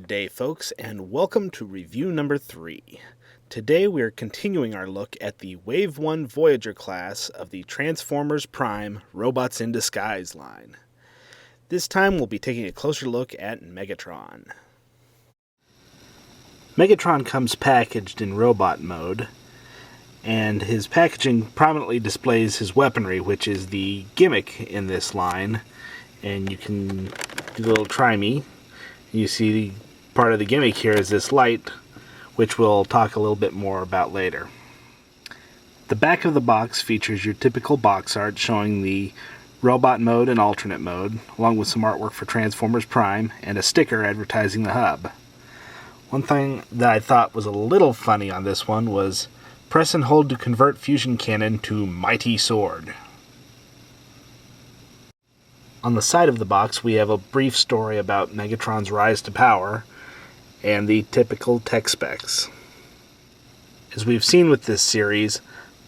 Good day, folks, and welcome to review number 3. Today we are continuing our look at the Wave 1 Voyager class of the Transformers Prime Robots in Disguise line. This time we'll be taking a closer look at Megatron. Megatron comes packaged in robot mode, and his packaging prominently displays his weaponry, which is the gimmick in this line. And you can do a little try me. You see part of the gimmick here is this light, which we'll talk a little bit more about later. The back of the box features your typical box art showing the robot mode and alternate mode, along with some artwork for Transformers Prime and a sticker advertising the hub. One thing that I thought was a little funny on this one was press and hold to convert fusion cannon to mighty sword. On the side of the box we have a brief story about Megatron's rise to power and the typical tech specs. As we've seen with this series,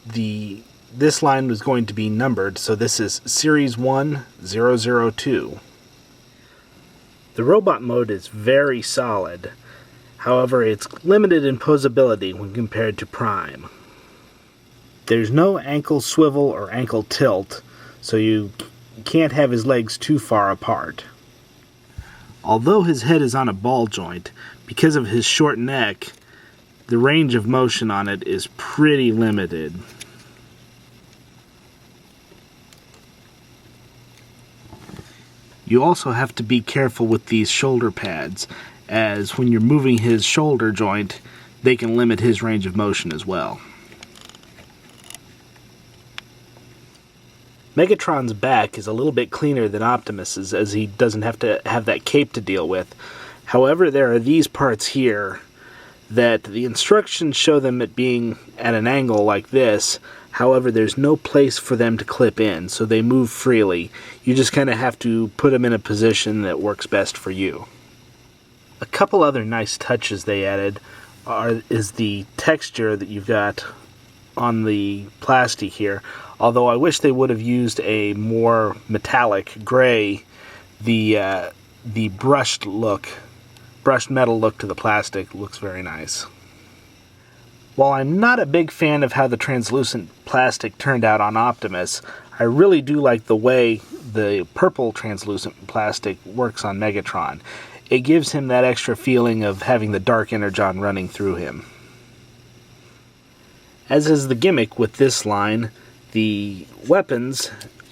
this line was going to be numbered, so this is Series 1002. The robot mode is very solid, however it's limited in posability when compared to Prime. There's no ankle swivel or ankle tilt, so you can't have his legs too far apart. Although his head is on a ball joint, because of his short neck, the range of motion on it is pretty limited. You also have to be careful with these shoulder pads, as when you're moving his shoulder joint, they can limit his range of motion as well. Megatron's back is a little bit cleaner than Optimus's, as he doesn't have to have that cape to deal with. However, there are these parts here that the instructions show them at being at an angle like this. However, there's no place for them to clip in, so they move freely. You just kind of have to put them in a position that works best for you. A couple other nice touches they added is the texture that you've got on the plastic here. Although I wish they would have used a more metallic gray, the brushed metal look to the plastic looks very nice. While I'm not a big fan of how the translucent plastic turned out on Optimus, I really do like the way the purple translucent plastic works on Megatron. It gives him that extra feeling of having the dark energon running through him. As is the gimmick with this line, the weapons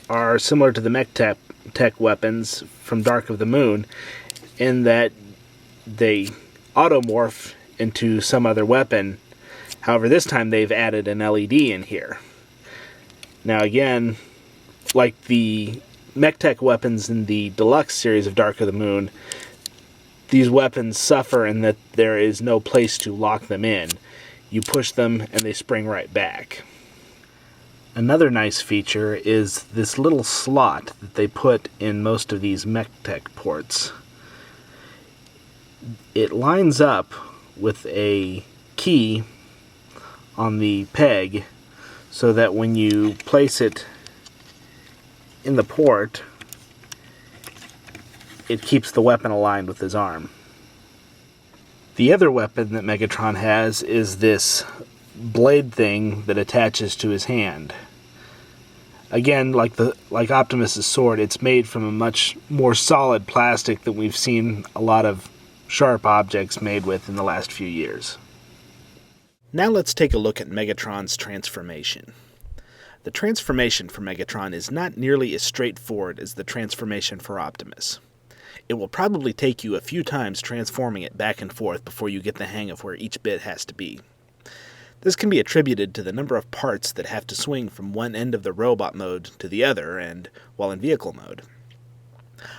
are similar to the MechTech weapons from Dark of the Moon in that they automorph into some other weapon. However, this time they've added an LED in here. Now again, like the MechTech weapons in the deluxe series of Dark of the Moon, these weapons suffer in that there is no place to lock them in. You push them and they spring right back. Another nice feature is this little slot that they put in most of these MechTech ports. It lines up with a key on the peg so that when you place it in the port, it keeps the weapon aligned with his arm. The other weapon that Megatron has is this blade thing that attaches to his hand. Again, like Optimus's sword, it's made from a much more solid plastic than we've seen a lot of sharp objects made with in the last few years. Now let's take a look at Megatron's transformation. The transformation for Megatron is not nearly as straightforward as the transformation for Optimus. It will probably take you a few times transforming it back and forth before you get the hang of where each bit has to be. This can be attributed to the number of parts that have to swing from one end of the robot mode to the other, and while in vehicle mode.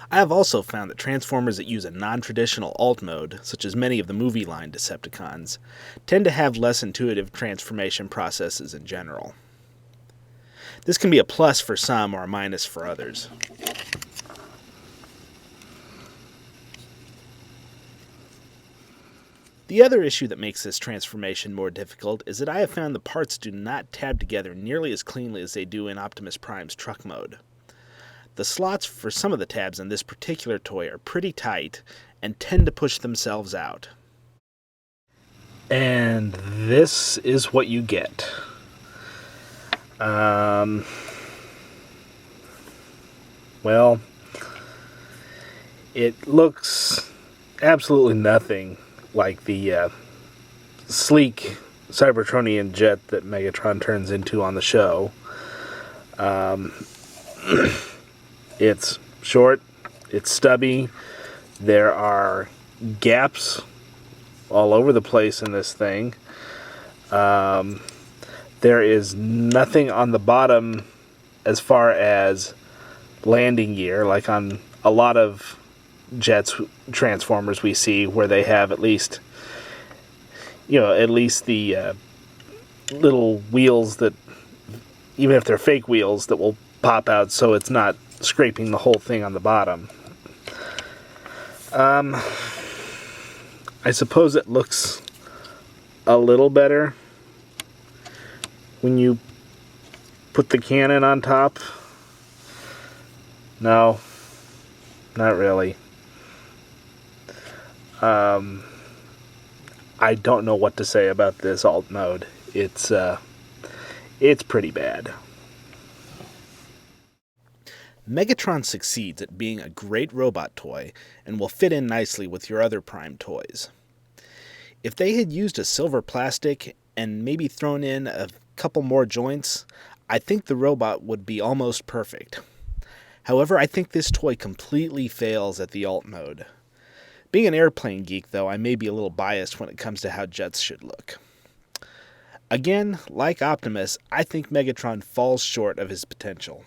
I have also found that Transformers that use a non-traditional alt mode, such as many of the movie line Decepticons, tend to have less intuitive transformation processes in general. This can be a plus for some or a minus for others. The other issue that makes this transformation more difficult is that I have found the parts do not tab together nearly as cleanly as they do in Optimus Prime's truck mode. The slots for some of the tabs on this particular toy are pretty tight, and tend to push themselves out. And this is what you get. Well, it looks absolutely nothing like the sleek Cybertronian jet that Megatron turns into on the show. It's short, it's stubby, there are gaps all over the place in this thing. There is nothing on the bottom as far as landing gear, like on a lot of jets, Transformers we see, where they have at least the little wheels that, even if they're fake wheels, that will pop out so it's not scraping the whole thing on the bottom. I suppose it looks a little better when you put the cannon on top. No, not really. I don't know what to say about this alt mode. It's pretty bad. Megatron succeeds at being a great robot toy and will fit in nicely with your other Prime toys. If they had used a silver plastic and maybe thrown in a couple more joints, I think the robot would be almost perfect. However, I think this toy completely fails at the alt mode. Being an airplane geek, though, I may be a little biased when it comes to how jets should look. Again, like Optimus, I think Megatron falls short of his potential.